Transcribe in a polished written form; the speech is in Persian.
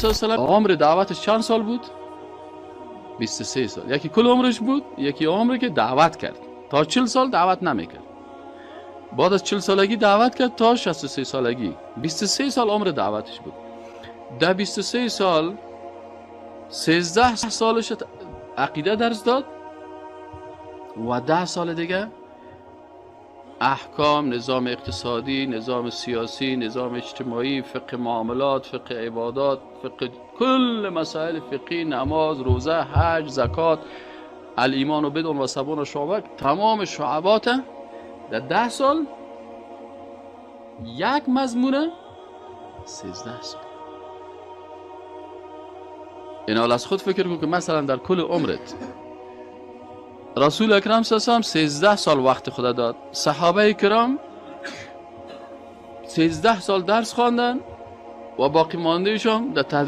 عمر دعوتش چند سال بود؟ 23 سال. یکی کل عمرش بود، یکی عمری که دعوت کرد تا 40 سال دعوت نمیکرد. بعد از 40 سالگی دعوت کرد تا 63 سالگی. 23 سال عمر دعوتش بود. در 23 سال 13 سالش عقیده درس داد و 10 سال دیگه احکام، نظام اقتصادی، نظام سیاسی، نظام اجتماعی، فقه معاملات، فقه عبادات، فقه کل مسائل فقهی، نماز، روزه، حج، زکات، الایمان بدون و 70 شعبه، تمام شعبات در 10 سال یک مضمونه 13 سال. این حال از خود فکر کن که مثلا در کل عمرت رسول اکرم صلی الله علیه و 13 سال وقت خدا داد، صحابه کرام 13 سال درس خواندن و باقی ماندهشون در